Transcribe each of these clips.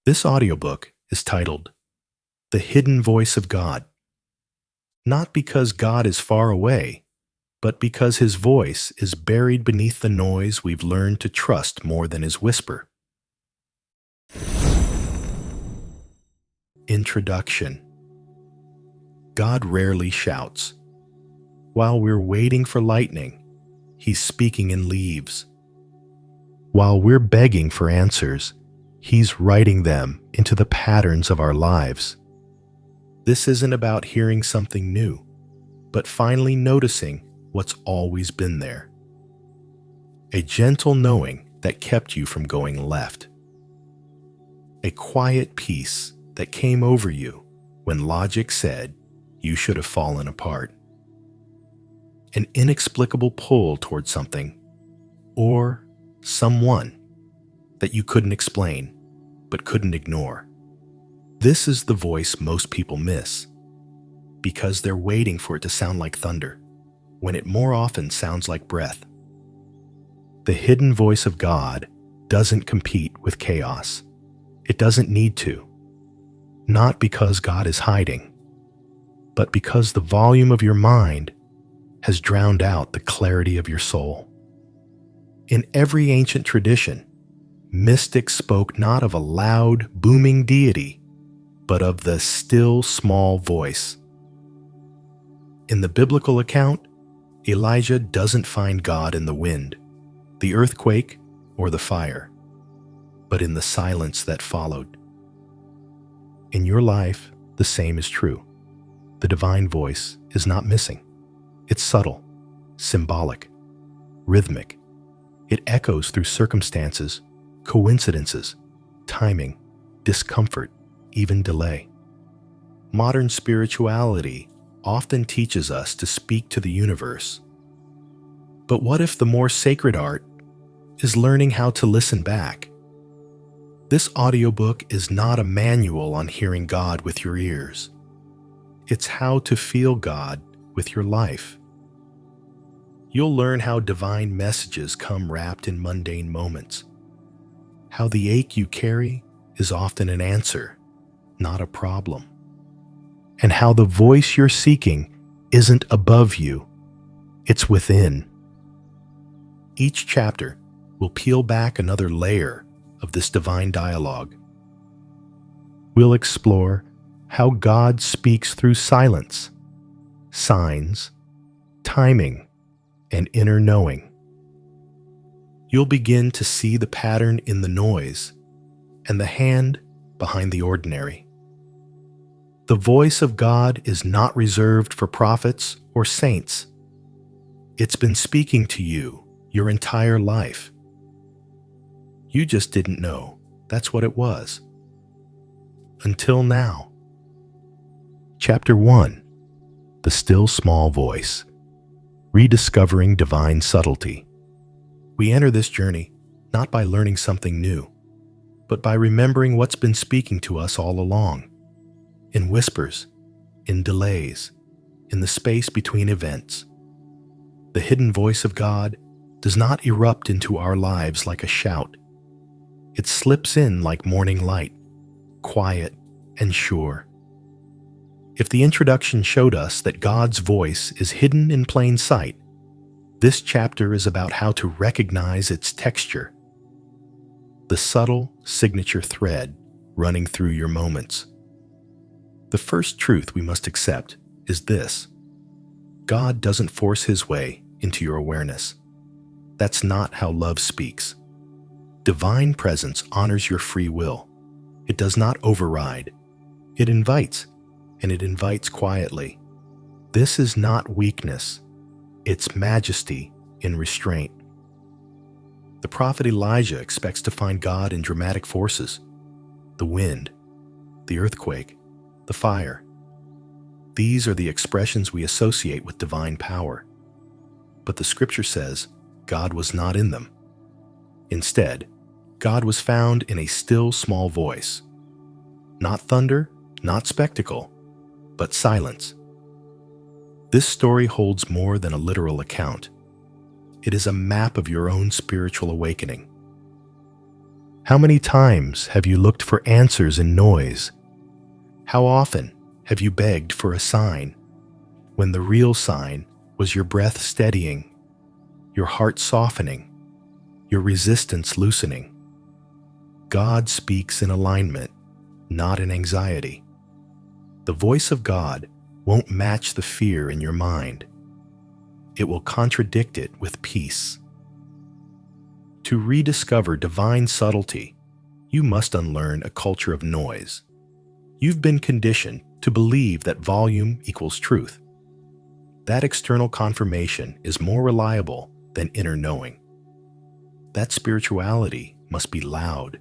This audiobook is titled The Hidden Voice of God. Not because God is far away, but because his voice is buried beneath the noise we've learned to trust more than his whisper. Introduction. God rarely shouts. While we're waiting for lightning, he's speaking in leaves. While we're begging for answers, he's writing them into the patterns of our lives. This isn't about hearing something new, but finally noticing what's always been there. A gentle knowing that kept you from going left. A quiet peace that came over you when logic said you should have fallen apart. An inexplicable pull toward something or someone that you couldn't explain but couldn't ignore. This is the voice most people miss because they're waiting for it to sound like thunder when it more often sounds like breath. The hidden voice of God doesn't compete with chaos. It doesn't need to. Not because God is hiding, but because the volume of your mind has drowned out the clarity of your soul. In every ancient tradition, mystics spoke not of a loud, booming deity, but of the still, small voice. In the biblical account, Elijah doesn't find God in the wind, the earthquake, or the fire, but in the silence that followed. In your life, the same is true. The divine voice is not missing. It's subtle, symbolic, rhythmic. It echoes through circumstances, coincidences, timing, discomfort, even delay. Modern spirituality often teaches us to speak to the universe. But what if the more sacred art is learning how to listen back? This audiobook is not a manual on hearing God with your ears. It's how to feel God with your life. You'll learn how divine messages come wrapped in mundane moments, how the ache you carry is often an answer, not a problem, and how the voice you're seeking isn't above you, it's within. Each chapter will peel back another layer of this divine dialogue. We'll explore how God speaks through silence, signs, timing, and inner knowing. You'll begin to see the pattern in the noise and the hand behind the ordinary. The voice of God is not reserved for prophets or saints. It's been speaking to you your entire life. You just didn't know that's what it was. Until now. Chapter 1. The Still Small Voice. Rediscovering Divine Subtlety. We enter this journey not by learning something new, but by remembering what's been speaking to us all along. In whispers, in delays, in the space between events. The hidden voice of God does not erupt into our lives like a shout. It slips in like morning light, quiet and sure. If the introduction showed us that God's voice is hidden in plain sight, this chapter is about how to recognize its texture, the subtle signature thread running through your moments. The first truth we must accept is this: God doesn't force his way into your awareness. That's not how love speaks. Divine presence honors your free will. It does not override. It invites, and it invites quietly. This is not weakness. It's majesty in restraint. The prophet Elijah expects to find God in dramatic forces: the wind, the earthquake, the fire. These are the expressions we associate with divine power. But the scripture says God was not in them. Instead, God was found in a still small voice. Not thunder, not spectacle, but silence. This story holds more than a literal account. It is a map of your own spiritual awakening. How many times have you looked for answers in noise? How often have you begged for a sign when the real sign was your breath steadying, your heart softening, your resistance loosening? God speaks in alignment, not in anxiety. The voice of God won't match the fear in your mind. It will contradict it with peace. To rediscover divine subtlety, you must unlearn a culture of noise. You've been conditioned to believe that volume equals truth. That external confirmation is more reliable than inner knowing. That spirituality must be loud,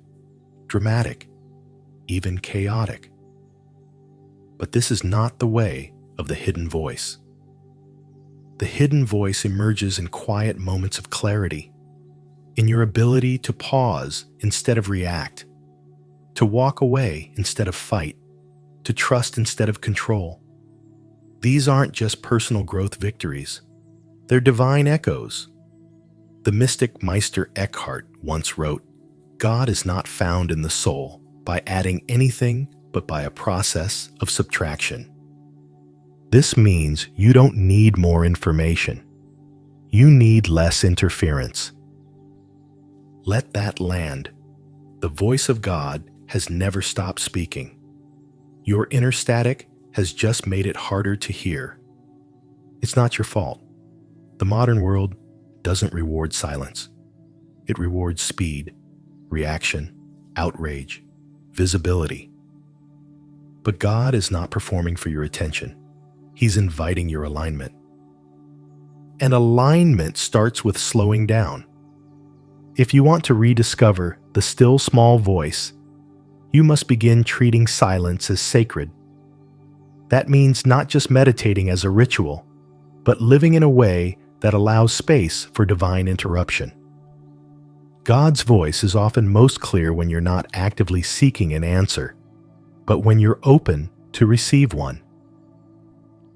dramatic, even chaotic. But this is not the way of the hidden voice. The hidden voice emerges in quiet moments of clarity, in your ability to pause instead of react, to walk away instead of fight, to trust instead of control. These aren't just personal growth victories. They're divine echoes. The mystic Meister Eckhart once wrote, "God is not found in the soul by adding anything but by a process of subtraction." This means you don't need more information. You need less interference. Let that land. The voice of God has never stopped speaking. Your inner static has just made it harder to hear. It's not your fault. The modern world doesn't reward silence. It rewards speed, reaction, outrage, visibility. But God is not performing for your attention. He's inviting your alignment. And alignment starts with slowing down. If you want to rediscover the still small voice, you must begin treating silence as sacred. That means not just meditating as a ritual, but living in a way that allows space for divine interruption. God's voice is often most clear when you're not actively seeking an answer, but when you're open to receive one.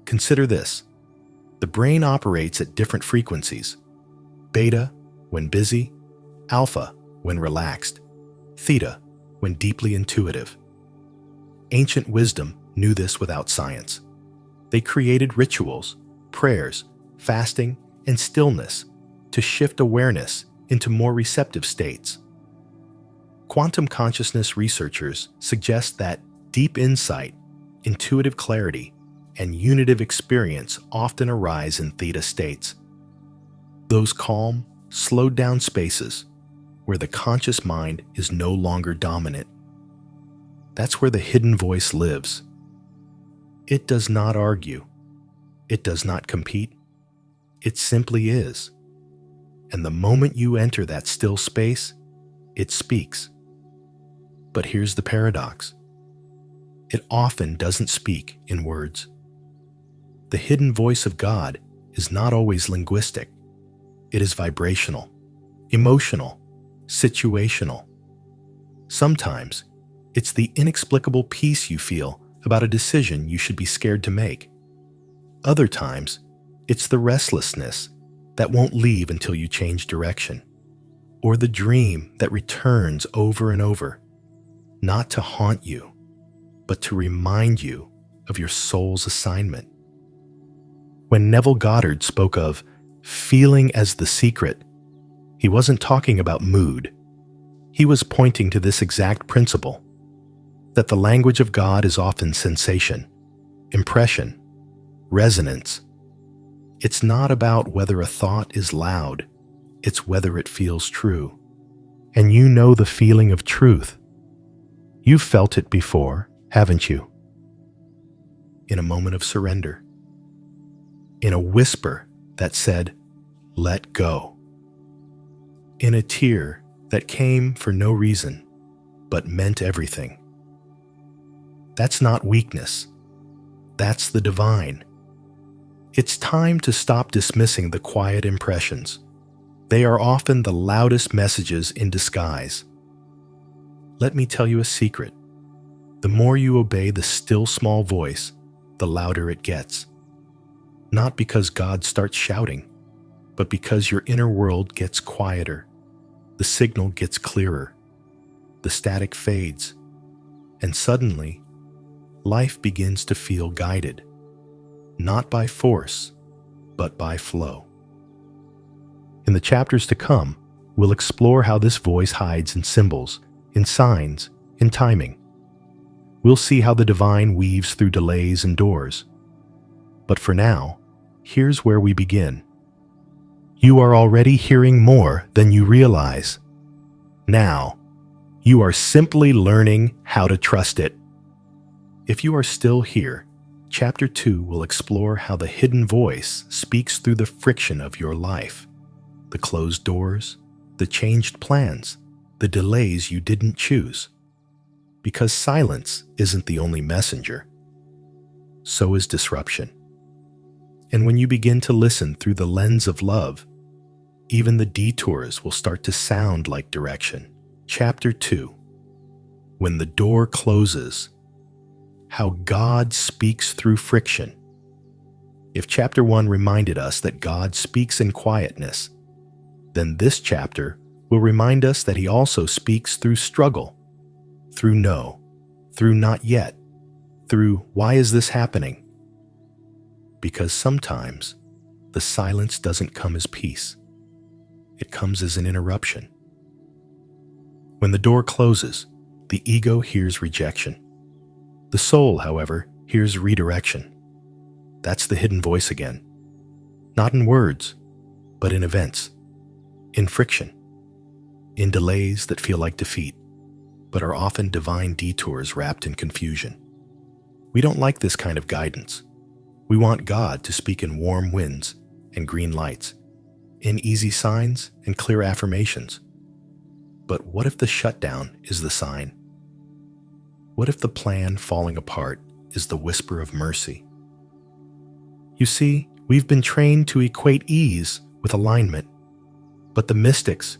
Consider this. The brain operates at different frequencies: beta when busy, alpha when relaxed, theta when deeply intuitive. Ancient wisdom knew this without science. They created rituals, prayers, fasting, and stillness to shift awareness into more receptive states. Quantum consciousness researchers suggest that deep insight, intuitive clarity, and unitive experience often arise in theta states. Those calm, slowed down spaces where the conscious mind is no longer dominant. That's where the hidden voice lives. It does not argue. It does not compete. It simply is. And the moment you enter that still space, it speaks. But here's the paradox. It often doesn't speak in words. The hidden voice of God is not always linguistic. It is vibrational, emotional, situational. Sometimes, it's the inexplicable peace you feel about a decision you should be scared to make. Other times, it's the restlessness that won't leave until you change direction, or the dream that returns over and over, not to haunt you, but to remind you of your soul's assignment. When Neville Goddard spoke of feeling as the secret, he wasn't talking about mood. He was pointing to this exact principle, that the language of God is often sensation, impression, resonance. It's not about whether a thought is loud, it's whether it feels true. And you know the feeling of truth. You've felt it before, haven't you? In a moment of surrender. In a whisper that said, "Let go." In a tear that came for no reason, but meant everything. That's not weakness. That's the divine. It's time to stop dismissing the quiet impressions. They are often the loudest messages in disguise. Let me tell you a secret. The more you obey the still small voice, the louder it gets. Not because God starts shouting, but because your inner world gets quieter. The signal gets clearer. the static fades, and suddenly, life begins to feel guided, not by force, but by flow. In the chapters to come, we'll explore how this voice hides in symbols, in signs, in timing. We'll see how the divine weaves through delays and doors. But for now, here's where we begin. You are already hearing more than you realize. Now, you are simply learning how to trust it. If you are still here, Chapter 2 will explore how the hidden voice speaks through the friction of your life, the closed doors, the changed plans, the delays you didn't choose. Because silence isn't the only messenger. So is disruption. And when you begin to listen through the lens of love, even the detours will start to sound like direction. Chapter 2. When the door closes, how God speaks through friction. If Chapter 1 reminded us that God speaks in quietness, then this chapter will remind us that He also speaks through struggle, through no, through not yet, through why is this happening? Because sometimes the silence doesn't come as peace. It comes as an interruption. When the door closes, the ego hears rejection. The soul, however, hears redirection. That's the hidden voice again. Not in words, but in events, in friction, in delays that feel like defeat, but are often divine detours wrapped in confusion. We don't like this kind of guidance. We want God to speak in warm winds and green lights, in easy signs and clear affirmations. But what if the shutdown is the sign? What if the plan falling apart is the whisper of mercy? You see, we've been trained to equate ease with alignment, but the mystics,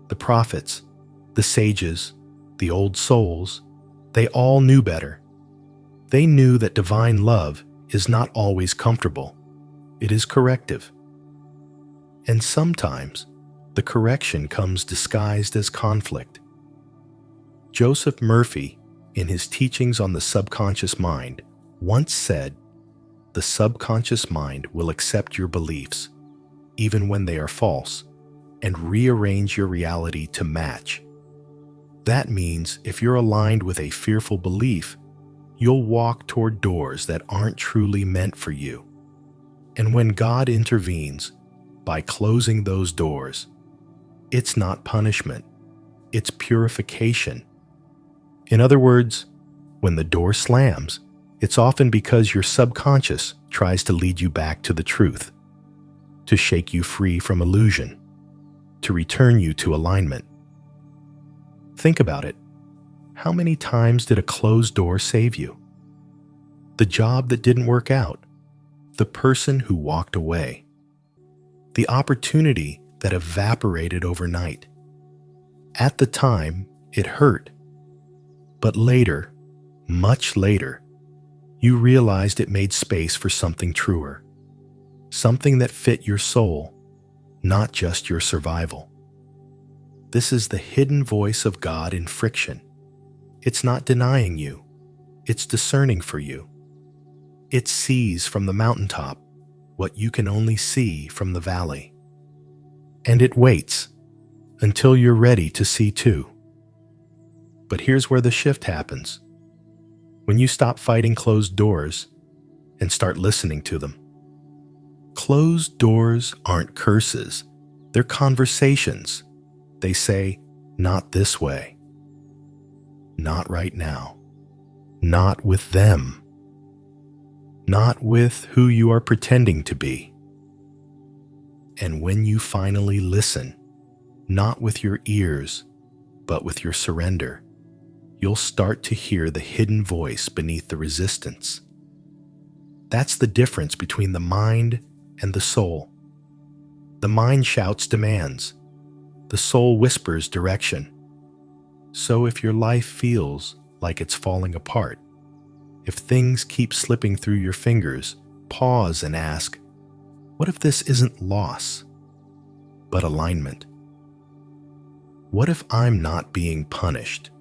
the prophets, the sages, the old souls, they all knew better. They knew that divine love is not always comfortable. It is corrective. And sometimes the correction comes disguised as conflict. Joseph Murphy, in his teachings on the subconscious mind, once said, "The subconscious mind will accept your beliefs, even when they are false, and rearrange your reality to match." That means if you're aligned with a fearful belief, you'll walk toward doors that aren't truly meant for you. And when God intervenes by closing those doors, it's not punishment, it's purification. In other words, when the door slams, it's often because your subconscious tries to lead you back to the truth, to shake you free from illusion, to return you to alignment. Think about it. How many times did a closed door save you? The job that didn't work out, the person who walked away, the opportunity that evaporated overnight. At the time, it hurt. But later, much later, you realized it made space for something truer, something that fit your soul, not just your survival. This is the hidden voice of God in friction. It's not denying you, it's discerning for you. It sees from the mountaintop what you can only see from the valley. And it waits until you're ready to see too. But here's where the shift happens. When you stop fighting closed doors and start listening to them. Closed doors aren't curses, they're conversations. They say, not this way. Not right now. Not with them. Not with who you are pretending to be. And when you finally listen, not with your ears, but with your surrender, you'll start to hear the hidden voice beneath the resistance. That's the difference between the mind and the soul. The mind shouts demands. The soul whispers direction. So if your life feels like it's falling apart, if things keep slipping through your fingers, pause and ask, what if this isn't loss, but alignment? What if I'm not being punished,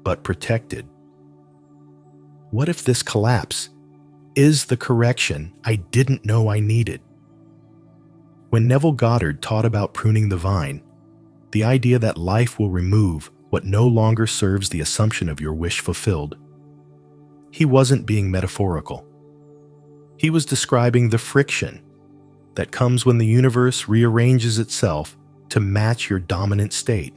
but protected. What if this collapse is the correction I didn't know I needed? When Neville Goddard taught about pruning the vine, the idea that life will remove what no longer serves the assumption of your wish fulfilled, he wasn't being metaphorical. He was describing the friction that comes when the universe rearranges itself to match your dominant state.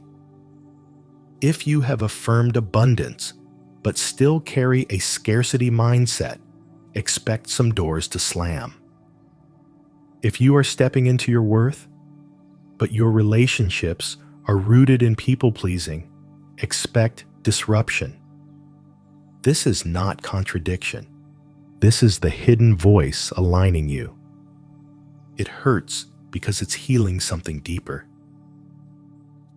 If you have affirmed abundance but still carry a scarcity mindset, expect some doors to slam. If you are stepping into your worth, but your relationships are rooted in people-pleasing, expect disruption. This is not contradiction. This is the hidden voice aligning you. It hurts because it's healing something deeper.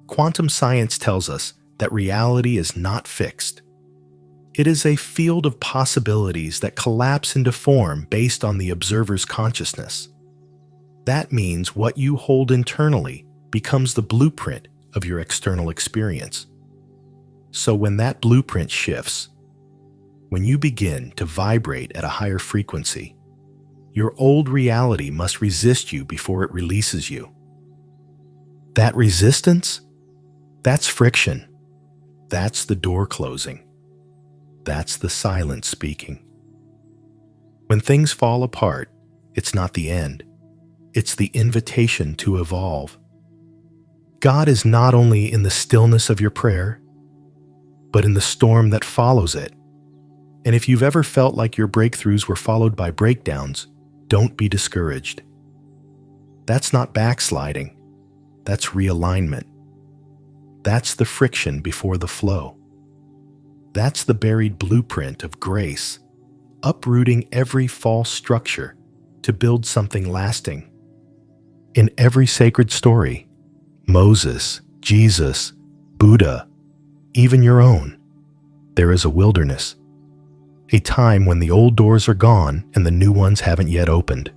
Quantum science tells us that reality is not fixed. It is a field of possibilities that collapse into form based on the observer's consciousness. That means what you hold internally becomes the blueprint of your external experience. So when that blueprint shifts, when you begin to vibrate at a higher frequency, your old reality must resist you before it releases you. That resistance, that's friction. That's the door closing. That's the silence speaking. When things fall apart, it's not the end. It's the invitation to evolve. God is not only in the stillness of your prayer, but in the storm that follows it. And if you've ever felt like your breakthroughs were followed by breakdowns, don't be discouraged. That's not backsliding. That's realignment. That's the friction before the flow. That's the buried blueprint of grace, uprooting every false structure to build something lasting. In every sacred story, Moses, Jesus, Buddha, even your own, there is a wilderness, a time when the old doors are gone and the new ones haven't yet opened.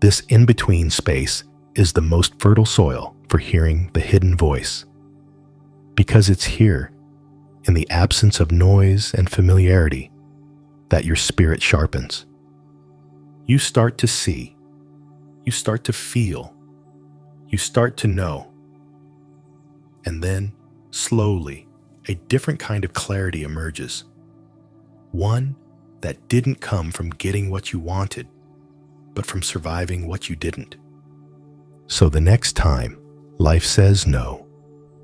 This in-between space is the most fertile soil for hearing the hidden voice, because it's here, in the absence of noise and familiarity, that your spirit sharpens. You start to see, you start to feel, you start to know. And then, slowly, a different kind of clarity emerges. One that didn't come from getting what you wanted, but from surviving what you didn't. So the next time life says no,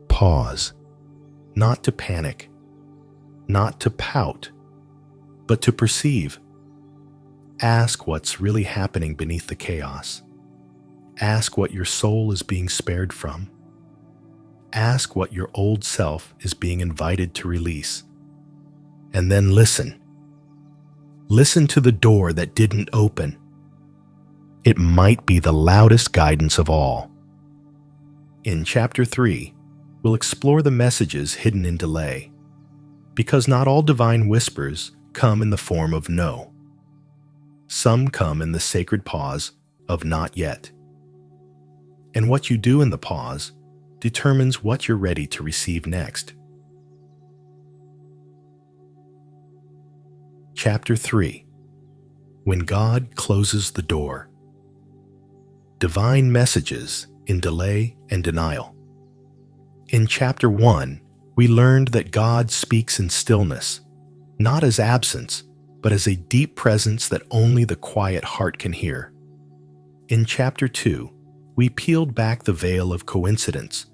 pause, not to panic, not to pout, but to perceive. Ask what's really happening beneath the chaos. Ask what your soul is being spared from. Ask what your old self is being invited to release. And then listen. Listen to the door that didn't open. It might be the loudest guidance of all. In Chapter 3, we'll explore the messages hidden in delay, because not all divine whispers come in the form of no. Some come in the sacred pause of not yet. And what you do in the pause determines what you're ready to receive next. Chapter 3. When God closes the door. Divine messages in delay and denial. In Chapter 1, we learned that God speaks in stillness, not as absence, but as a deep presence that only the quiet heart can hear. In Chapter 2, we peeled back the veil of coincidence,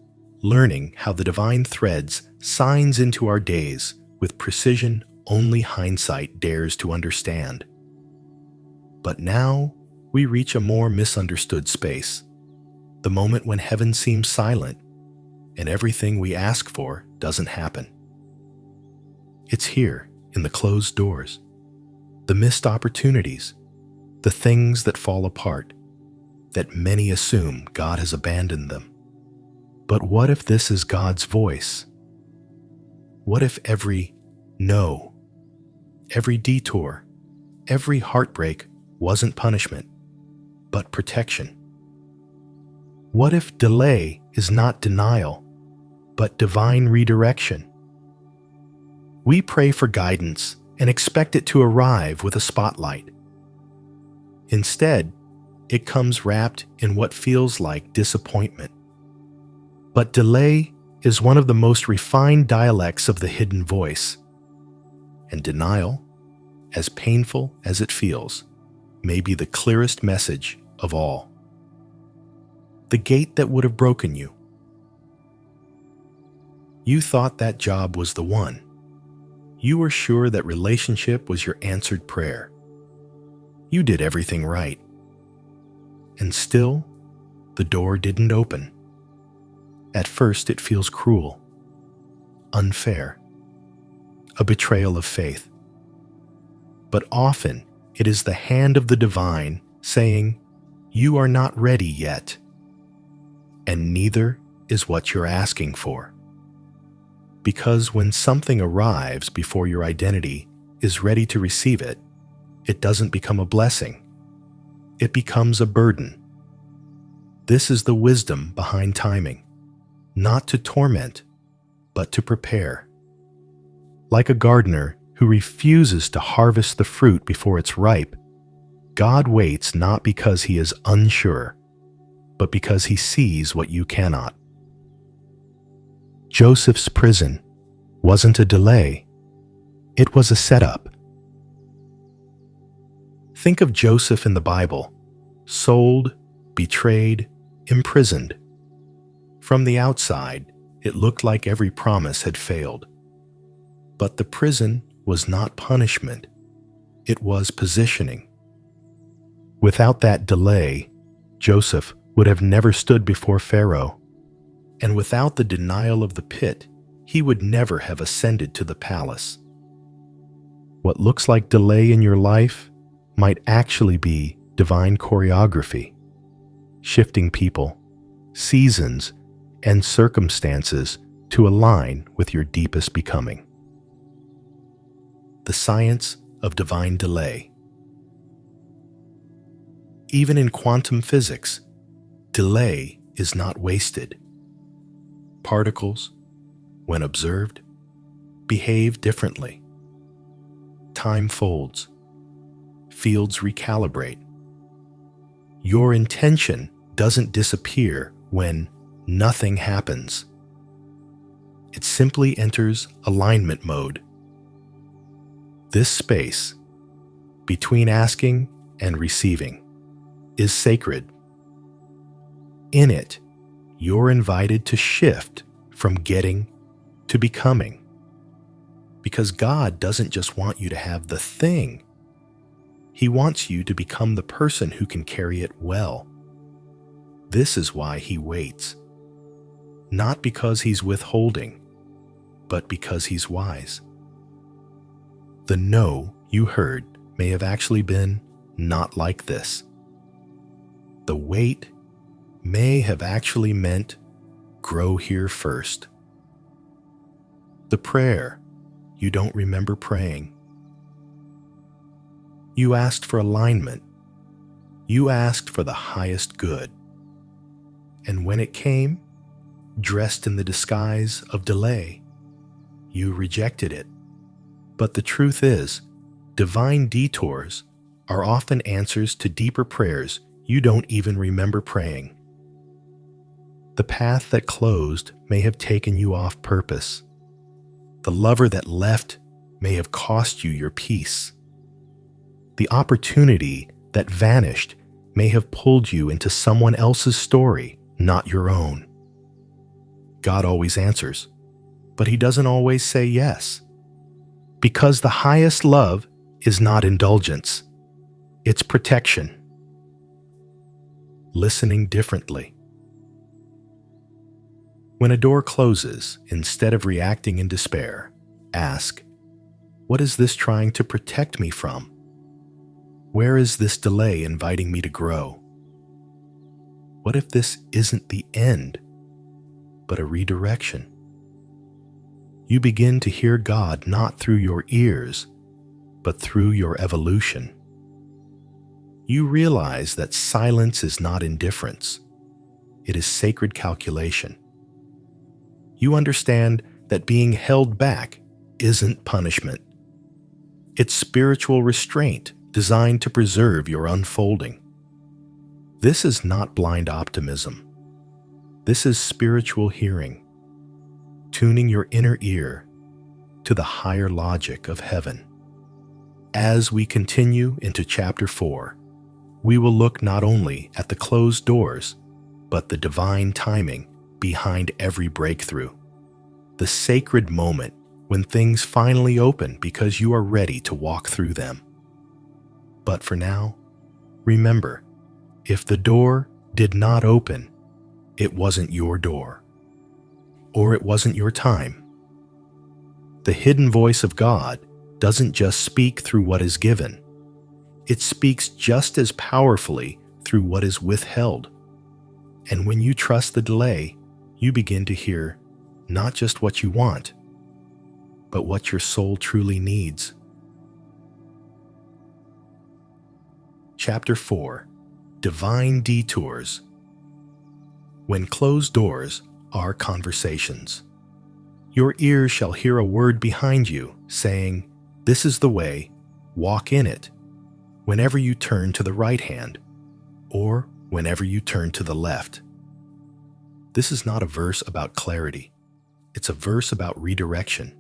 learning how the divine threads signs into our days with precision only hindsight dares to understand. But now we reach a more misunderstood space, the moment when heaven seems silent and everything we ask for doesn't happen. It's here in the closed doors, the missed opportunities, the things that fall apart, that many assume God has abandoned them. But what if this is God's voice? What if every no, every detour, every heartbreak wasn't punishment, but protection? What if delay is not denial, but divine redirection? We pray for guidance and expect it to arrive with a spotlight. Instead, it comes wrapped in what feels like disappointment. But delay is one of the most refined dialects of the hidden voice. And denial, as painful as it feels, may be the clearest message of all. The gate that would have broken you. You thought that job was the one. You were sure that relationship was your answered prayer. You did everything right. And still, the door didn't open. At first, it feels cruel, unfair, a betrayal of faith. But often, it is the hand of the divine saying, "You are not ready yet." And neither is what you're asking for. Because when something arrives before your identity is ready to receive it, it doesn't become a blessing. It becomes a burden. This is the wisdom behind timing, not to torment, but to prepare. Like a gardener who refuses to harvest the fruit before it's ripe, God waits not because he is unsure, but because he sees what you cannot. Joseph's prison wasn't a delay, it was a setup. Think of Joseph in the Bible, sold, betrayed, imprisoned. From the outside, it looked like every promise had failed. But the prison was not punishment, it was positioning. Without that delay, Joseph would have never stood before Pharaoh. And without the denial of the pit, he would never have ascended to the palace. What looks like delay in your life might actually be divine choreography, shifting people, seasons, and circumstances to align with your deepest becoming. The science of divine delay. Even in quantum physics, delay is not wasted. Particles, when observed, behave differently. Time folds. Fields recalibrate. Your intention doesn't disappear when nothing happens. It simply enters alignment mode. This space, between asking and receiving, is sacred. In it, you're invited to shift from getting to becoming. Because God doesn't just want you to have the thing. He wants you to become the person who can carry it well. This is why he waits. Not because he's withholding, but because he's wise. The no you heard may have actually been not like this. The wait may have actually meant grow here first. The prayer you don't remember praying. You asked for alignment. You asked for the highest good. And when it came, dressed in the disguise of delay, you rejected it. But the truth is, divine detours are often answers to deeper prayers you don't even remember praying. The path that closed may have taken you off purpose. The lover that left may have cost you your peace. The opportunity that vanished may have pulled you into someone else's story, not your own. God always answers, but he doesn't always say yes. Because the highest love is not indulgence, it's protection. Listening differently. When a door closes, instead of reacting in despair, ask, what is this trying to protect me from? Where is this delay inviting me to grow? What if this isn't the end, but a redirection? You begin to hear God not through your ears, but through your evolution. You realize that silence is not indifference. It is sacred calculation. You understand that being held back isn't punishment. It's spiritual restraint designed to preserve your unfolding. This is not blind optimism. This is spiritual hearing, tuning your inner ear to the higher logic of heaven. As we continue into Chapter 4, we will look not only at the closed doors, but the divine timing behind every breakthrough. The sacred moment when things finally open because you are ready to walk through them. But for now, remember, if the door did not open, it wasn't your door, or it wasn't your time. The hidden voice of God doesn't just speak through what is given. It speaks just as powerfully through what is withheld. And when you trust the delay, you begin to hear not just what you want, but what your soul truly needs. Chapter 4: Divine Detours. When closed doors are conversations. Your ears shall hear a word behind you saying, "This is the way, walk in it," whenever you turn to the right hand, or whenever you turn to the left. This is not a verse about clarity. It's a verse about redirection.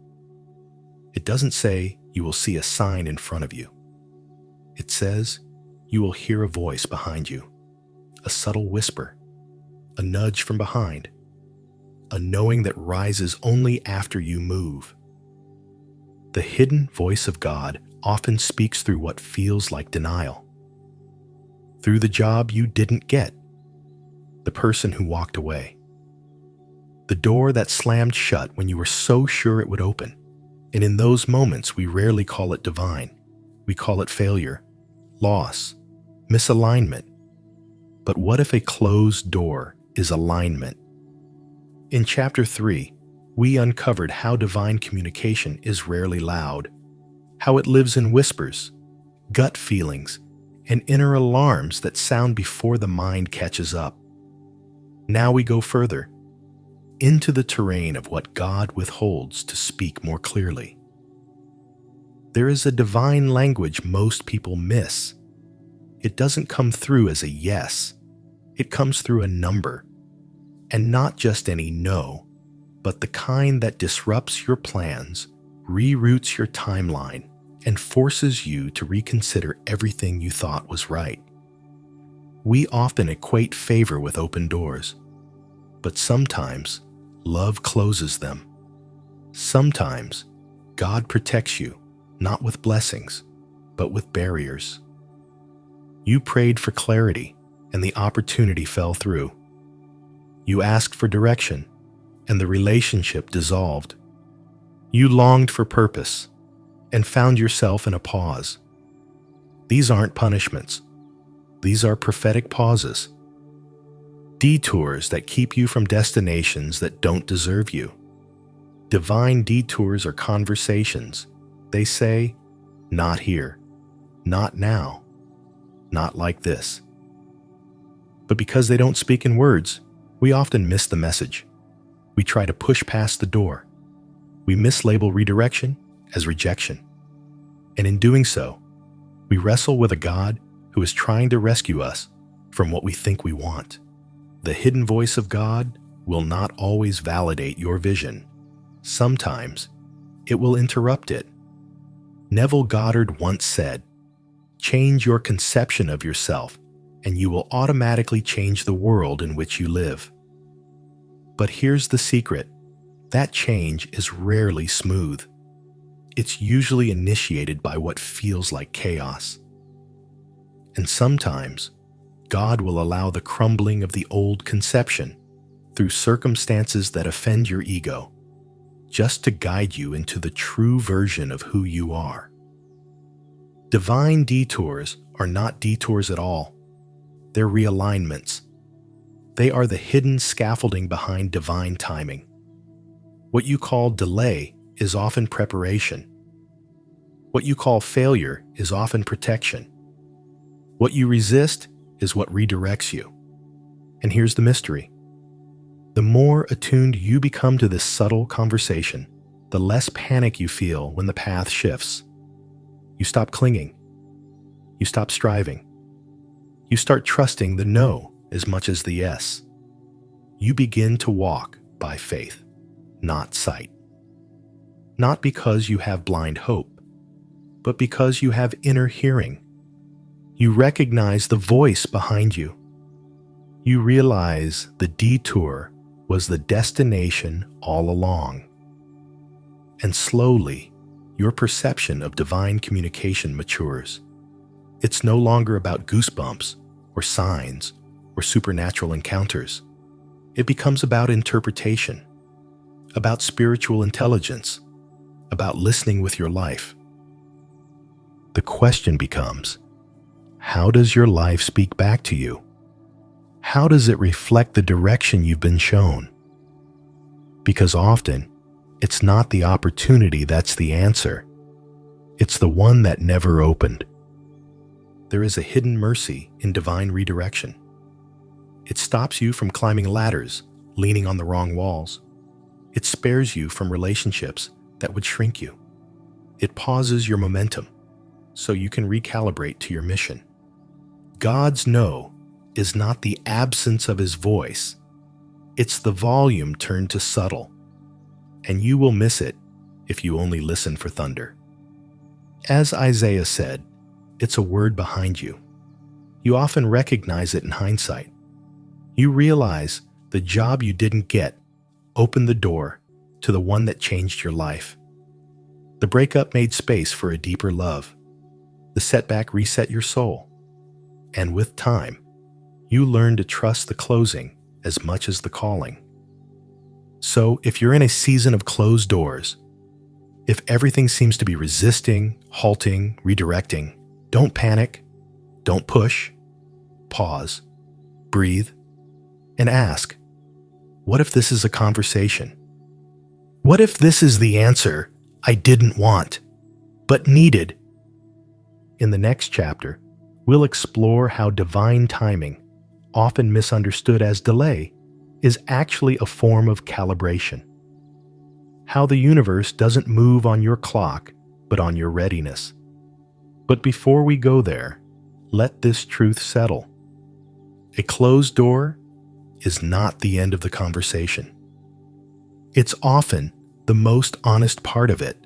It doesn't say you will see a sign in front of you. It says you will hear a voice behind you, a subtle whisper, a nudge from behind, a knowing that rises only after you move. The hidden voice of God often speaks through what feels like denial, through the job you didn't get, the person who walked away, the door that slammed shut when you were so sure it would open. And in those moments, we rarely call it divine. We call it failure, loss, misalignment. But what if a closed door is alignment? In Chapter 3, we uncovered how divine communication is rarely loud, how it lives in whispers, gut feelings, and inner alarms that sound before the mind catches up. Now we go further, into the terrain of what God withholds to speak more clearly. There is a divine language most people miss. It doesn't come through as a yes. It comes through a number. And not just any no, but the kind that disrupts your plans, reroutes your timeline, and forces you to reconsider everything you thought was right. We often equate favor with open doors, but sometimes love closes them. Sometimes God protects you, not with blessings, but with barriers. You prayed for clarity, and the opportunity fell through. You asked for direction, and the relationship dissolved. You longed for purpose, and found yourself in a pause. These aren't punishments. These are prophetic pauses. Detours that keep you from destinations that don't deserve you. Divine detours are conversations. They say, not here, not now, not like this. But because they don't speak in words, we often miss the message. We try to push past the door. We mislabel redirection as rejection. And in doing so, we wrestle with a God who is trying to rescue us from what we think we want. The hidden voice of God will not always validate your vision. Sometimes it will interrupt it. Neville Goddard once said, "Change your conception of yourself, and you will automatically change the world in which you live." But here's the secret. That change is rarely smooth. It's usually initiated by what feels like chaos. And sometimes, God will allow the crumbling of the old conception through circumstances that offend your ego, just to guide you into the true version of who you are. Divine detours are not detours at all. They're realignments. They are the hidden scaffolding behind divine timing. What you call delay is often preparation. What you call failure is often protection. What you resist is what redirects you. And here's the mystery. The more attuned you become to this subtle conversation, the less panic you feel when the path shifts. You stop clinging. You stop striving. You start trusting the no as much as the yes. You begin to walk by faith, not sight. Not because you have blind hope, but because you have inner hearing. You recognize the voice behind you. You realize the detour was the destination all along. And slowly, your perception of divine communication matures. It's no longer about goosebumps or signs or supernatural encounters. It becomes about interpretation, about spiritual intelligence, about listening with your life. The question becomes, how does your life speak back to you? How does it reflect the direction you've been shown? Because often, it's not the opportunity that's the answer. It's the one that never opened. There is a hidden mercy in divine redirection. It stops you from climbing ladders, leaning on the wrong walls. It spares you from relationships that would shrink you. It pauses your momentum so you can recalibrate to your mission. God's no is not the absence of his voice. It's the volume turned to subtle, and you will miss it if you only listen for thunder. As Isaiah said, it's a word behind you. You often recognize it in hindsight. You realize the job you didn't get opened the door to the one that changed your life. The breakup made space for a deeper love. The setback reset your soul. And with time, you learn to trust the closing as much as the calling. So if you're in a season of closed doors, if everything seems to be resisting, halting, redirecting, don't panic, don't push, pause, breathe, and ask, what if this is a conversation? What if this is the answer I didn't want, but needed? In the next chapter, we'll explore how divine timing, often misunderstood as delay, is actually a form of calibration. How the universe doesn't move on your clock, but on your readiness. But before we go there, let this truth settle. A closed door is not the end of the conversation. It's often the most honest part of it.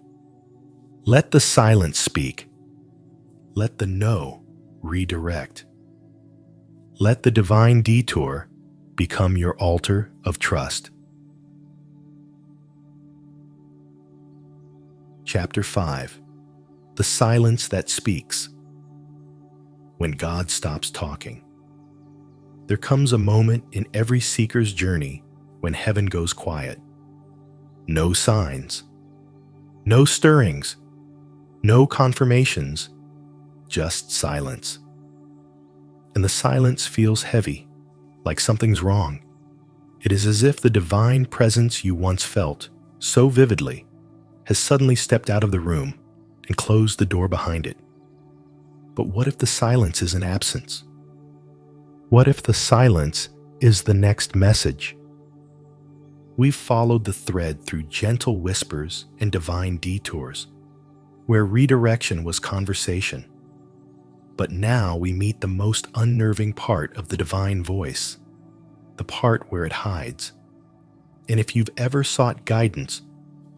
Let the silence speak. Let the no redirect. Let the divine detour become your altar of trust. Chapter 5. The silence that speaks. When God stops talking. There comes a moment in every seeker's journey when heaven goes quiet. No signs, no stirrings, no confirmations, just silence. And the silence feels heavy, like something's wrong. It is as if the divine presence you once felt so vividly has suddenly stepped out of the room and closed the door behind it. But what if the silence is an absence? What if the silence is the next message? We've followed the thread through gentle whispers and divine detours, where redirection was conversation. But now we meet the most unnerving part of the divine voice, the part where it hides. And if you've ever sought guidance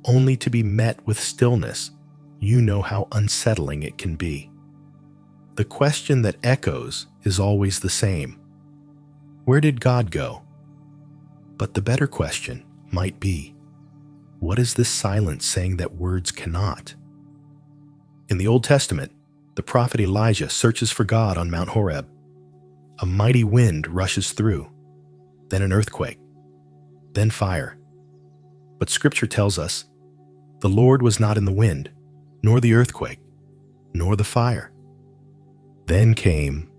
only to be met with stillness, you know how unsettling it can be. The question that echoes is always the same. Where did God go? But the better question might be, what is this silence saying that words cannot? In the Old Testament, the prophet Elijah searches for God on Mount Horeb. A mighty wind rushes through, then an earthquake, then fire. But Scripture tells us, the Lord was not in the wind, nor the earthquake, nor the fire. Then came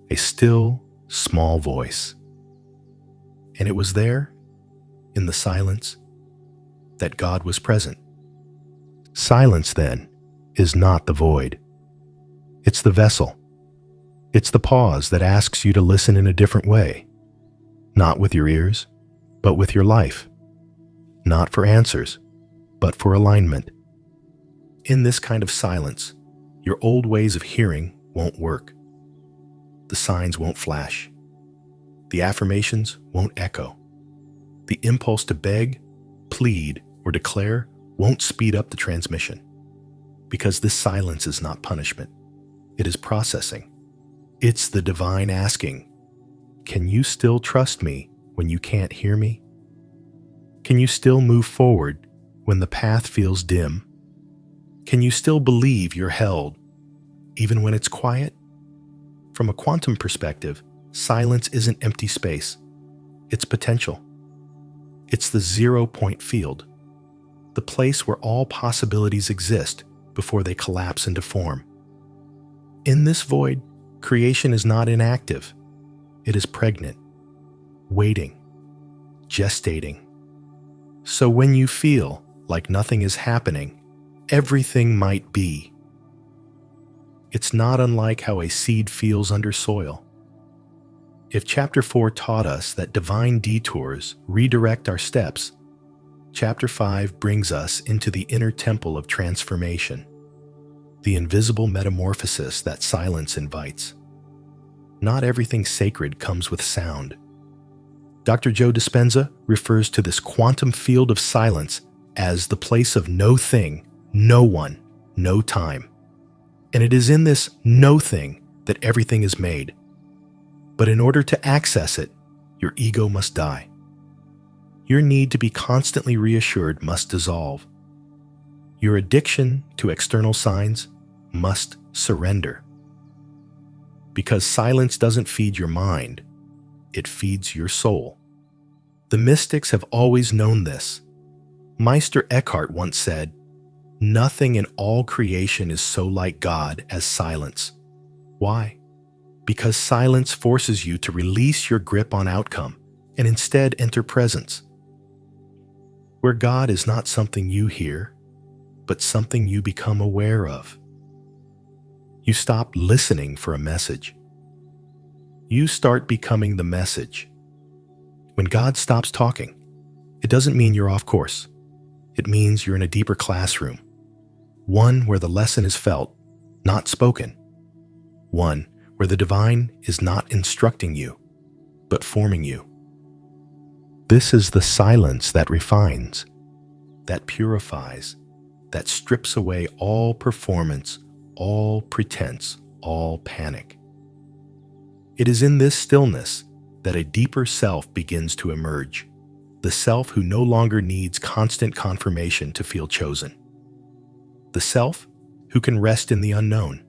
a still, small voice. And it was there, in the silence, that God was present. Silence, then, is not the void. It's the vessel. It's the pause that asks you to listen in a different way. Not with your ears, but with your life. Not for answers, but for alignment. In this kind of silence, your old ways of hearing won't work. The signs won't flash. The affirmations won't echo. The impulse to beg, plead, or declare won't speed up the transmission. Because this silence is not punishment. It is processing. It's the divine asking, can you still trust me when you can't hear me? Can you still move forward when the path feels dim? Can you still believe you're held, even when it's quiet? From a quantum perspective, silence isn't empty space. It's potential. It's the 0-point field, the place where all possibilities exist before they collapse into form. In this void, creation is not inactive. It is pregnant, waiting, gestating. So when you feel like nothing is happening, everything might be. It's not unlike how a seed feels under soil. If Chapter 4 taught us that divine detours redirect our steps, Chapter 5 brings us into the inner temple of transformation, the invisible metamorphosis that silence invites. Not everything sacred comes with sound. Dr. Joe Dispenza refers to this quantum field of silence as the place of no thing, no one, no time. And it is in this no thing that everything is made. But in order to access it, your ego must die. Your need to be constantly reassured must dissolve. Your addiction to external signs must surrender. Because silence doesn't feed your mind, it feeds your soul. The mystics have always known this. Meister Eckhart once said, "Nothing in all creation is so like God as silence." Why? Because silence forces you to release your grip on outcome and instead enter presence, where God is not something you hear, but something you become aware of. You stop listening for a message. You start becoming the message. When God stops talking, it doesn't mean you're off course. It means you're in a deeper classroom, one where the lesson is felt, not spoken, one where the divine is not instructing you, but forming you. This is the silence that refines, that purifies, that strips away all performance, all pretense, all panic. It is in this stillness that a deeper self begins to emerge, the self who no longer needs constant confirmation to feel chosen. The self who can rest in the unknown.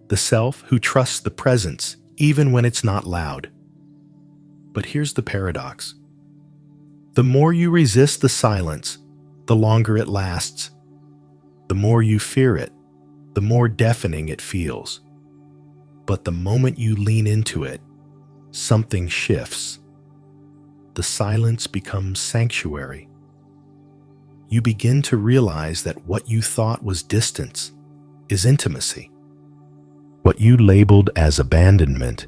The self who trusts the presence even when it's not loud. But here's the paradox. The more you resist the silence, the longer it lasts. The more you fear it, the more deafening it feels. But the moment you lean into it, something shifts. The silence becomes sanctuary. You begin to realize that what you thought was distance is intimacy. What you labeled as abandonment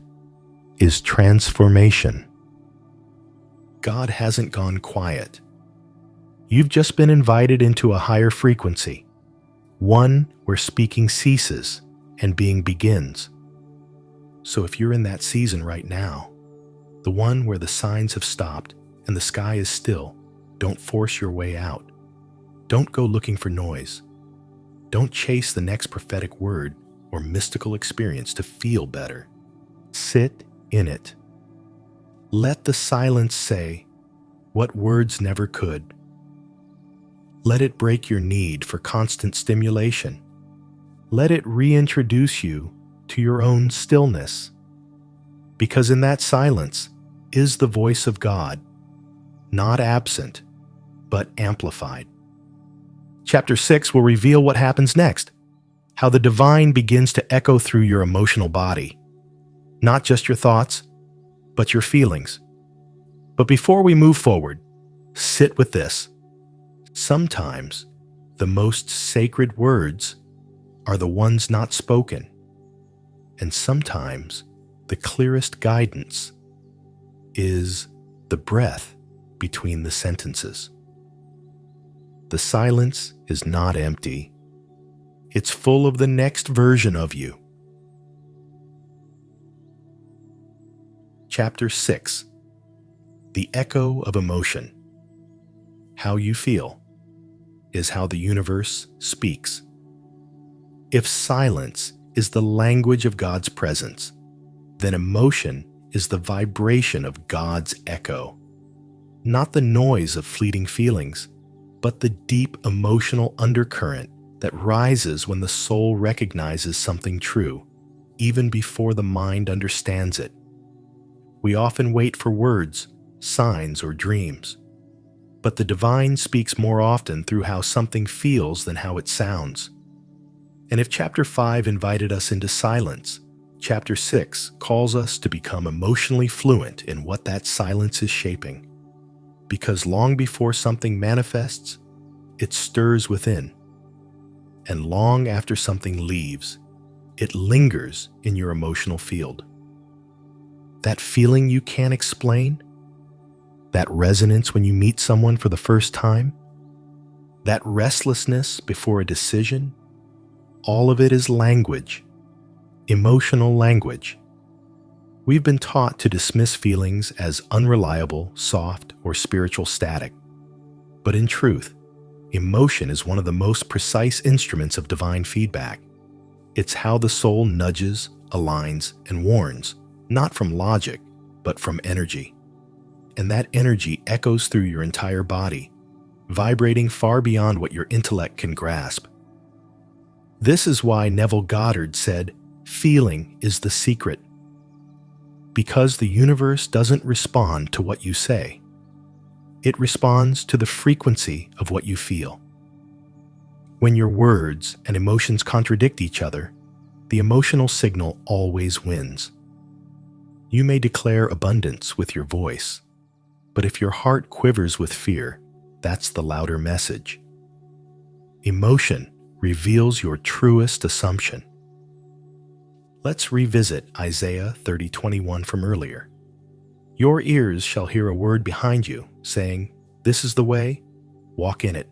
is transformation. God hasn't gone quiet. You've just been invited into a higher frequency, one where speaking ceases and being begins. So if you're in that season right now, the one where the signs have stopped and the sky is still, don't force your way out. Don't go looking for noise. Don't chase the next prophetic word or mystical experience to feel better. Sit in it. Let the silence say what words never could. Let it break your need for constant stimulation. Let it reintroduce you to your own stillness. Because in that silence is the voice of God, not absent, but amplified. Chapter 6 will reveal what happens next, how the divine begins to echo through your emotional body, not just your thoughts, but your feelings. But before we move forward, sit with this. Sometimes the most sacred words are the ones not spoken, and sometimes the clearest guidance is the breath between the sentences. The silence is not empty. It's full of the next version of you. Chapter 6. The Echo of Emotion. How you feel is how the universe speaks. If silence is the language of God's presence, then emotion is the vibration of God's echo. Not the noise of fleeting feelings, but the deep emotional undercurrent that rises when the soul recognizes something true, even before the mind understands it. We often wait for words, signs, or dreams, but the divine speaks more often through how something feels than how it sounds. And if Chapter 5 invited us into silence, Chapter 6 calls us to become emotionally fluent in what that silence is shaping. Because long before something manifests, it stirs within. And long after something leaves, it lingers in your emotional field. That feeling you can't explain, that resonance when you meet someone for the first time, that restlessness before a decision, all of it is language, emotional language. We've been taught to dismiss feelings as unreliable, soft, or spiritual static. But in truth, emotion is one of the most precise instruments of divine feedback. It's how the soul nudges, aligns, and warns, not from logic, but from energy. And that energy echoes through your entire body, vibrating far beyond what your intellect can grasp. This is why Neville Goddard said, "Feeling is the secret." Because the universe doesn't respond to what you say. It responds to the frequency of what you feel. When your words and emotions contradict each other, the emotional signal always wins. You may declare abundance with your voice, but if your heart quivers with fear, that's the louder message. Emotion reveals your truest assumption. Let's revisit Isaiah 30:21 from earlier. Your ears shall hear a word behind you, saying, "This is the way, walk in it."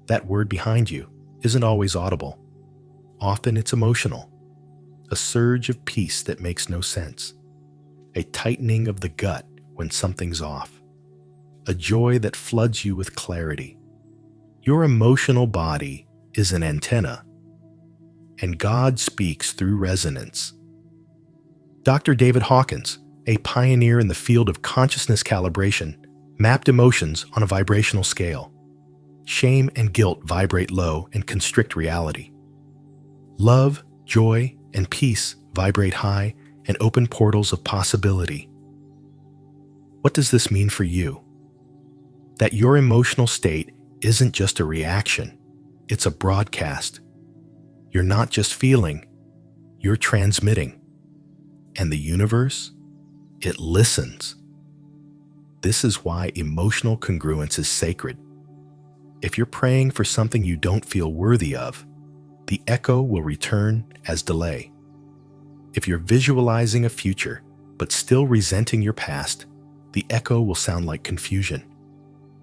That word behind you isn't always audible. Often it's emotional. A surge of peace that makes no sense. A tightening of the gut when something's off. A joy that floods you with clarity. Your emotional body is an antenna, and God speaks through resonance. Dr. David Hawkins, a pioneer in the field of consciousness calibration, mapped emotions on a vibrational scale. Shame and guilt vibrate low and constrict reality. Love, joy, and peace vibrate high and open portals of possibility. What does this mean for you? That your emotional state isn't just a reaction, it's a broadcast. You're not just feeling, you're transmitting. And the universe, it listens. This is why emotional congruence is sacred. If you're praying for something you don't feel worthy of, the echo will return as delay. If you're visualizing a future but still resenting your past, the echo will sound like confusion.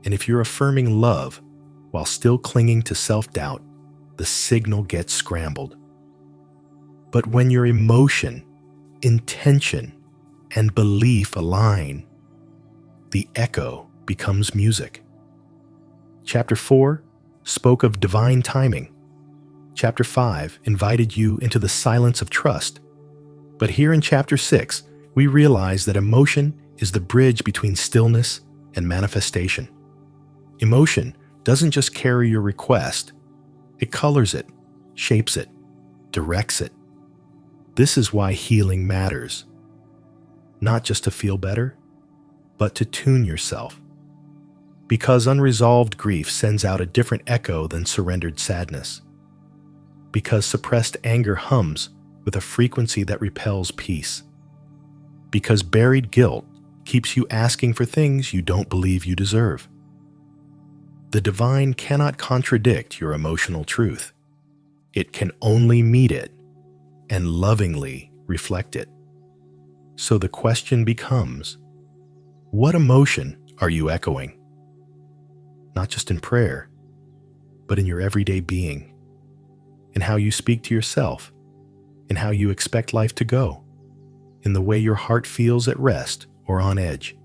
And if you're affirming love while still clinging to self-doubt, the signal gets scrambled. But when your emotion, intention, and belief align, the echo becomes music. Chapter 4 spoke of divine timing. Chapter 5 invited you into the silence of trust. But here in Chapter 6, we realize that emotion is the bridge between stillness and manifestation. Emotion doesn't just carry your request, it colors it, shapes it, directs it. This is why healing matters. Not just to feel better, but to tune yourself. Because unresolved grief sends out a different echo than surrendered sadness. Because suppressed anger hums with a frequency that repels peace. Because buried guilt keeps you asking for things you don't believe you deserve. The divine cannot contradict your emotional truth. It can only meet it and lovingly reflect it. So the question becomes, what emotion are you echoing? not just in prayer, but in your everyday being, in how you speak to yourself, in how you expect life to go, in the way your heart feels at rest or on edge.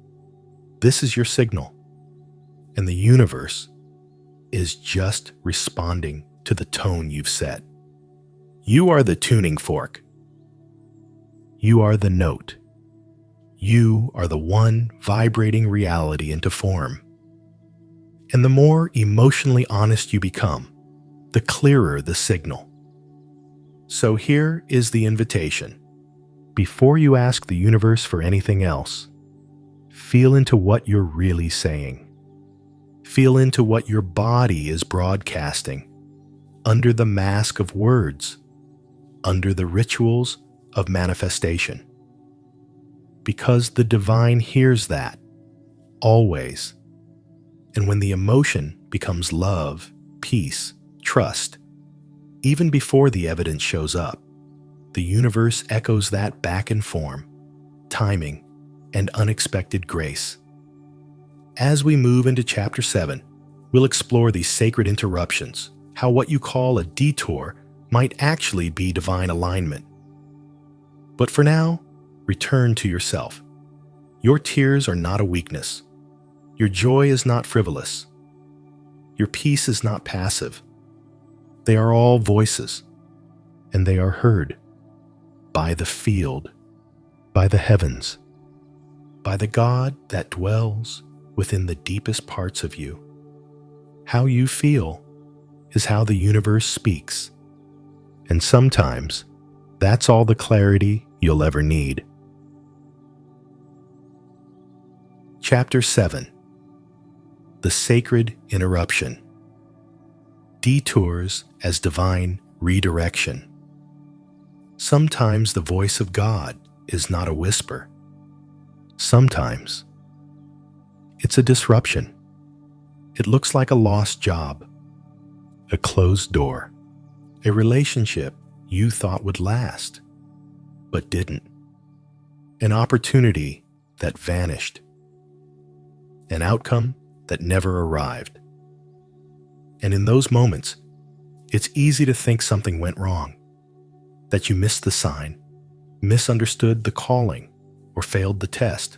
This is your signal, and the universe is just responding to the tone you've set. You are the tuning fork. You are the note. You are the one vibrating reality into form. And the more emotionally honest you become, the clearer the signal. So here is the invitation. Before you ask the universe for anything else, feel into what you're really saying. Feel into what your body is broadcasting under the mask of words, under the rituals of manifestation. Because the divine hears that, always. And when the emotion becomes love, peace, trust, even before the evidence shows up, the universe echoes that back in form, timing, and unexpected grace. As we move into Chapter 7, we'll explore these sacred interruptions, how what you call a detour might actually be divine alignment. But for now, return to yourself. Your tears are not a weakness. Your joy is not frivolous. Your peace is not passive. They are all voices, and they are heard by the field, by the heavens, by the God that dwells within the deepest parts of you. How you feel is how the universe speaks, and sometimes that's all the clarity you'll ever need. Chapter 7. The Sacred Interruption. Detours as divine redirection. Sometimes the voice of God is not a whisper. Sometimes it's a disruption. It looks like a lost job, a closed door, a relationship you thought would last, but didn't, an opportunity that vanished, an outcome that never arrived. And in those moments, it's easy to think something went wrong, that you missed the sign, misunderstood the calling, or failed the test.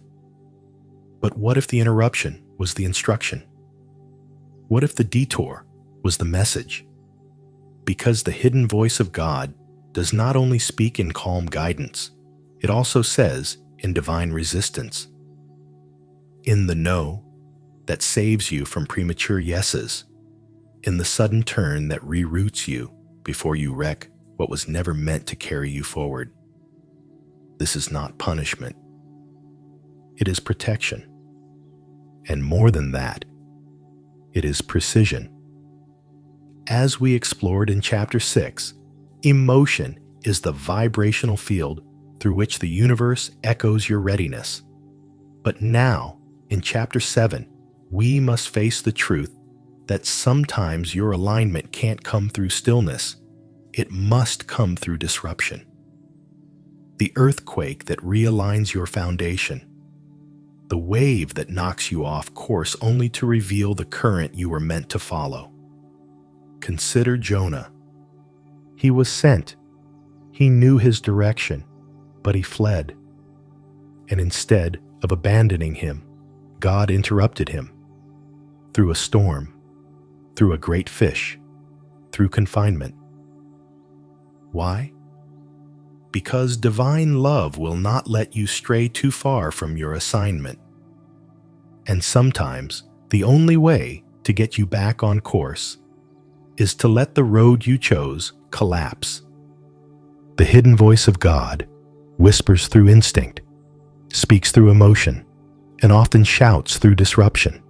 But what if the interruption was the instruction? What if the detour was the message? Because the hidden voice of God does not only speak in calm guidance, it also says in divine resistance. In the no that saves you from premature yeses, in the sudden turn that reroutes you before you wreck what was never meant to carry you forward. This is not punishment. It is protection. And more than that, it is precision. As we explored in Chapter 6, emotion is the vibrational field through which the universe echoes your readiness. But now, in Chapter 7, we must face the truth that sometimes your alignment can't come through stillness. It must come through disruption. The earthquake that realigns your foundation. The wave that knocks you off course only to reveal the current you were meant to follow. Consider Jonah. He was sent. He knew his direction, but he fled. And instead of abandoning him, God interrupted him. Through a storm, through a great fish, through confinement. Why? Because divine love will not let you stray too far from your assignment. And sometimes the only way to get you back on course is to let the road you chose collapse. The hidden voice of God whispers through instinct, speaks through emotion, and often shouts through disruption.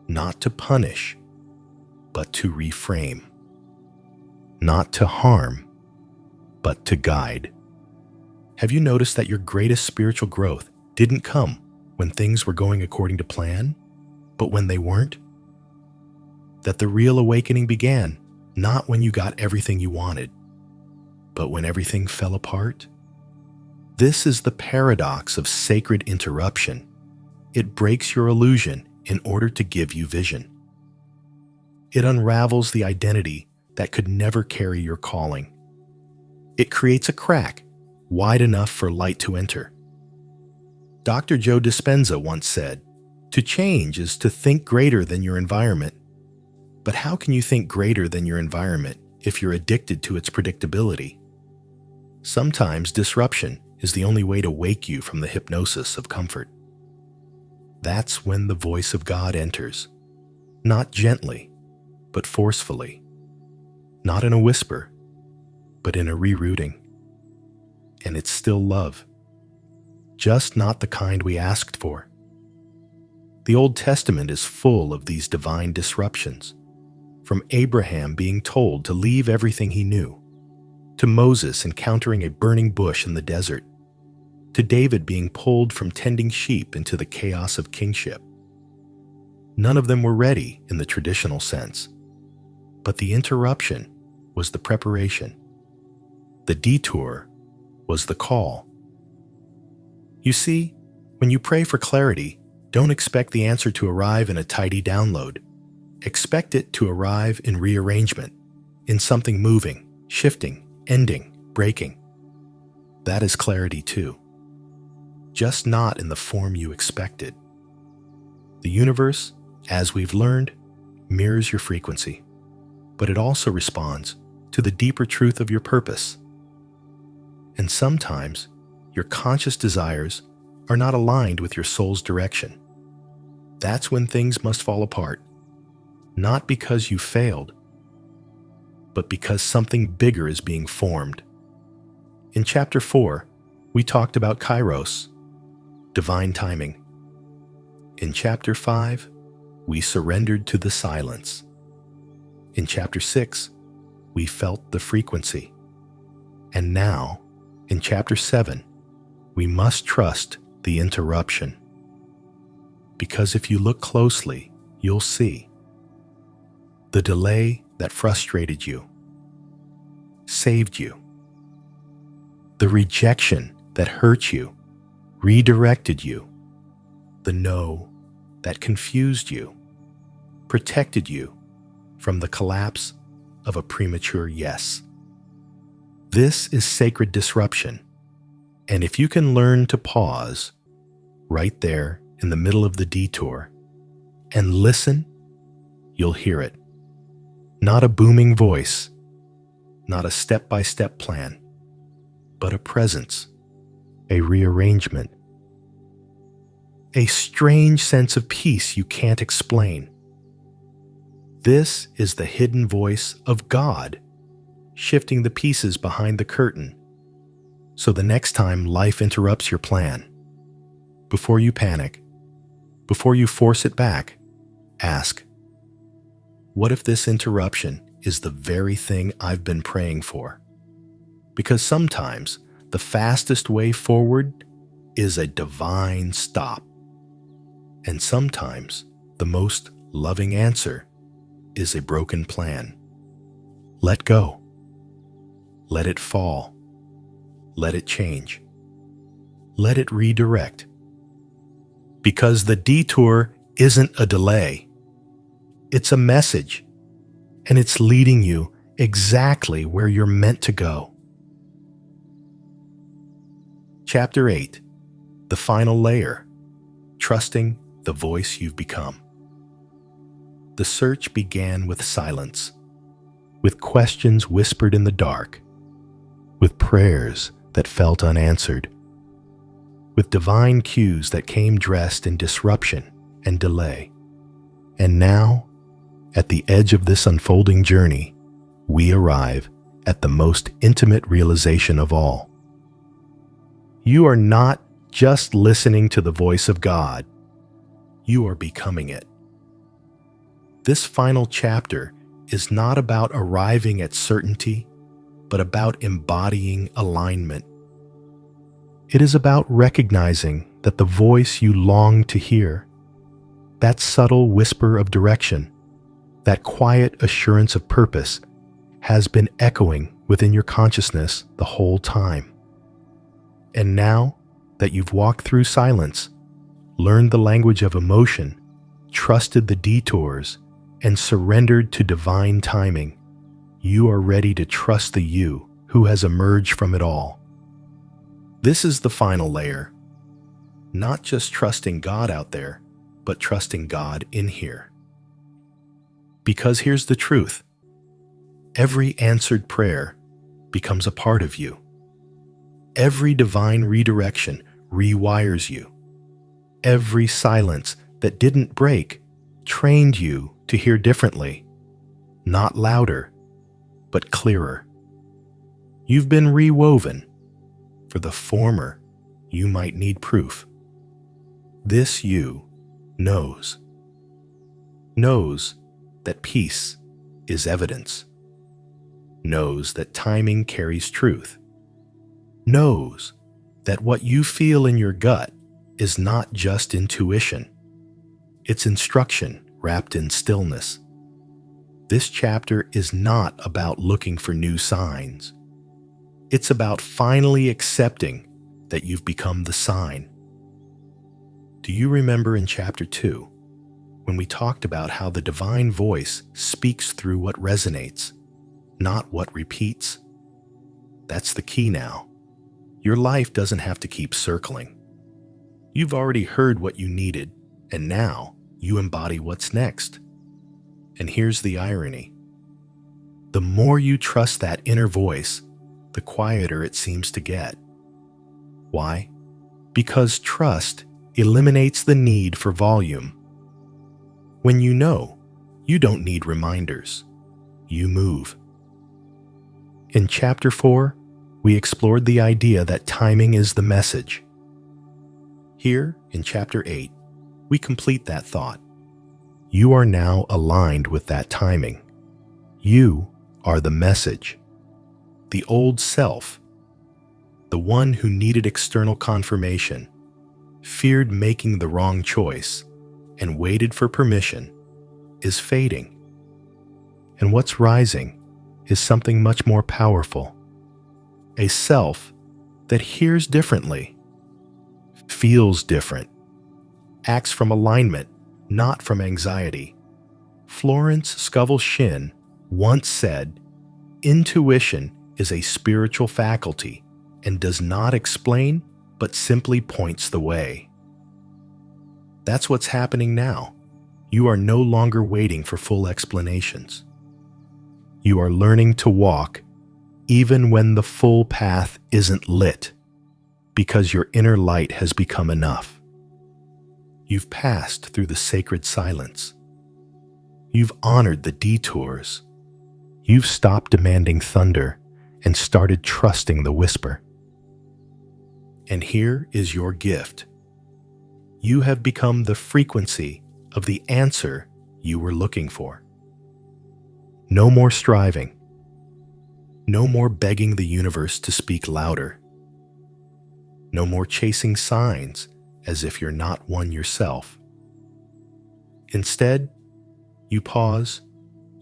Not to punish, but to reframe. Not to harm, but to guide. Have you noticed that your greatest spiritual growth didn't come when things were going according to plan, but when they weren't? That the real awakening began not when you got everything you wanted, but when everything fell apart? This is the paradox of sacred interruption. It breaks your illusion in order to give you vision. It unravels the identity that could never carry your calling. It creates a crack wide enough for light to enter. Dr. Joe Dispenza once said, "To change is to think greater than your environment." But how can you think greater than your environment if you're addicted to its predictability? Sometimes disruption is the only way to wake you from the hypnosis of comfort. That's when the voice of God enters, not gently, but forcefully, not in a whisper, but in a rerouting. And it's still love, just not the kind we asked for. The Old Testament is full of these divine disruptions, from Abraham being told to leave everything he knew, to Moses encountering a burning bush in the desert, to David being pulled from tending sheep into the chaos of kingship. None of them were ready in the traditional sense, but the interruption was the preparation. The detour was the call. You see, when you pray for clarity, don't expect the answer to arrive in a tidy download. Expect it to arrive in rearrangement, in something moving, shifting, ending, breaking. That is clarity too, just not in the form you expected. The universe, as we've learned, mirrors your frequency, but it also responds to the deeper truth of your purpose. And sometimes, your conscious desires are not aligned with your soul's direction. That's when things must fall apart, not because you failed, but because something bigger is being formed. In Chapter 4, we talked about Kairos, divine timing. In Chapter 5, we surrendered to the silence. In Chapter 6, we felt the frequency. And now, in Chapter 7, we must trust the interruption. Because if you look closely, you'll see the delay that frustrated you saved you. The rejection that hurt you redirected you. The no that confused you protected you from the collapse of a premature yes. This is sacred disruption. And if you can learn to pause right there in the middle of the detour and listen, you'll hear it. Not a booming voice, not a step-by-step plan, but a presence, a rearrangement, a strange sense of peace you can't explain. This is the hidden voice of God, shifting the pieces behind the curtain. So the next time life interrupts your plan, before you panic, before you force it back, ask, what if this interruption is the very thing I've been praying for? Because sometimes the fastest way forward is a divine stop. And sometimes the most loving answer is a broken plan. Let go. Let it fall. Let it change. Let it redirect. Because the detour isn't a delay. It's a message, and it's leading you exactly where you're meant to go. Chapter 8, the final layer, trusting the voice you've become. The search began with silence, with questions whispered in the dark, with prayers that felt unanswered, with divine cues that came dressed in disruption and delay. And now, at the edge of this unfolding journey, we arrive at the most intimate realization of all. You are not just listening to the voice of God, you are becoming it. This final chapter is not about arriving at certainty, but about embodying alignment. It is about recognizing that the voice you long to hear, that subtle whisper of direction, that quiet assurance of purpose, has been echoing within your consciousness the whole time. And now that you've walked through silence, learned the language of emotion, trusted the detours, and surrendered to divine timing, you are ready to trust the you who has emerged from it all. This is the final layer. Not just trusting God out there, but trusting God in here. Because here's the truth. Every answered prayer becomes a part of you. Every divine redirection rewires you. Every silence that didn't break trained you to hear differently, not louder, but clearer. You've been rewoven. For the former, you might need proof. This you knows that peace is evidence, knows that timing carries truth, knows that what you feel in your gut is not just intuition, it's instruction wrapped in stillness. This chapter is not about looking for new signs. It's about finally accepting that you've become the sign. Do you remember in chapter 2, when we talked about how the divine voice speaks through what resonates, not what repeats? That's the key now. Your life doesn't have to keep circling. You've already heard what you needed, and now you embody what's next. And here's the irony. The more you trust that inner voice, the quieter it seems to get. Why? Because trust eliminates the need for volume. When you know, you don't need reminders. You move. In chapter 4, we explored the idea that timing is the message. Here, in chapter 8, we complete that thought. You are now aligned with that timing. You are the message. The old self, the one who needed external confirmation, feared making the wrong choice, and waited for permission, is fading. And what's rising is something much more powerful. A self that hears differently, feels different, acts from alignment, not from anxiety. Florence Scovel Shinn once said, "Intuition is a spiritual faculty and does not explain, but simply points the way." That's what's happening now. You are no longer waiting for full explanations. You are learning to walk even when the full path isn't lit, because your inner light has become enough. You've passed through the sacred silence. You've honored the detours. You've stopped demanding thunder and started trusting the whisper. And here is your gift. You have become the frequency of the answer you were looking for. No more striving. No more begging the universe to speak louder. No more chasing signs as if you're not one yourself. Instead, you pause,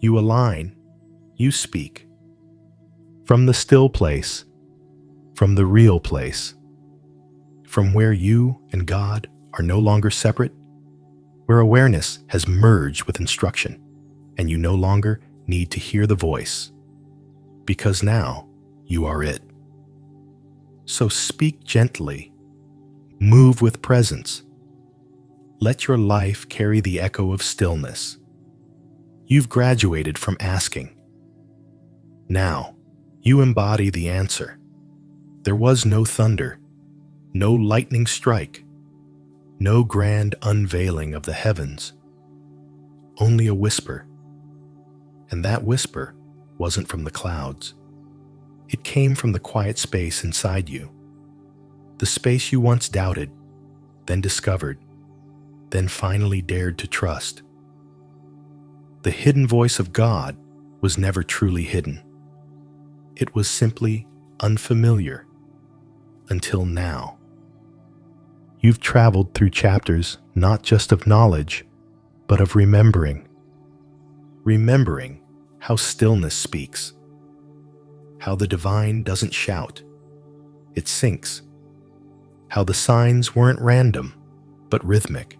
you align, you speak. From the still place, from the real place, from where you and God are no longer separate, where awareness has merged with instruction, and you no longer need to hear the voice, because now you are it. So speak gently, move with presence. Let your life carry the echo of stillness. You've graduated from asking. Now, you embody the answer. There was no thunder, no lightning strike, no grand unveiling of the heavens, only a whisper. And that whisper wasn't from the clouds. It came from the quiet space inside you, the space you once doubted, then discovered, then finally dared to trust. The hidden voice of God was never truly hidden. It was simply unfamiliar until now. You've traveled through chapters not just of knowledge, but of remembering. Remembering how stillness speaks, how the divine doesn't shout, it sinks, how the signs weren't random, but rhythmic,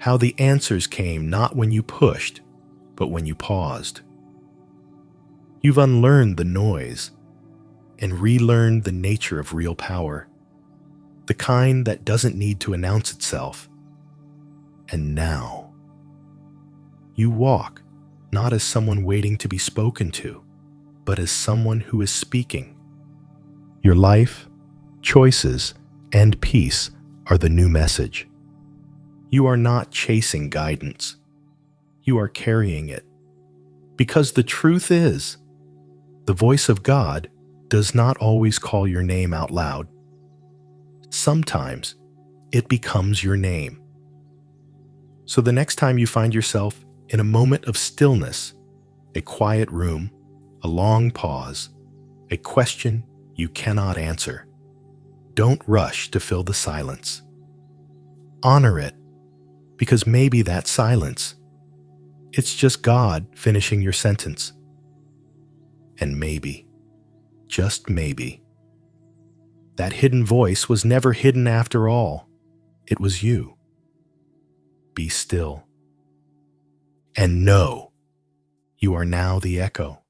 how the answers came not when you pushed, but when you paused. You've unlearned the noise and relearned the nature of real power, the kind that doesn't need to announce itself. And now, you walk not as someone waiting to be spoken to, but as someone who is speaking. Your life, choices, and peace are the new message. You are not chasing guidance. You are carrying it. Because the truth is, the voice of God does not always call your name out loud. Sometimes it becomes your name. So the next time you find yourself in a moment of stillness, a quiet room, a long pause, a question you cannot answer, don't rush to fill the silence. Honor it, because maybe that silence, it's just God finishing your sentence. And maybe, just maybe, that hidden voice was never hidden after all. It was you. Be still. And know you are now the echo.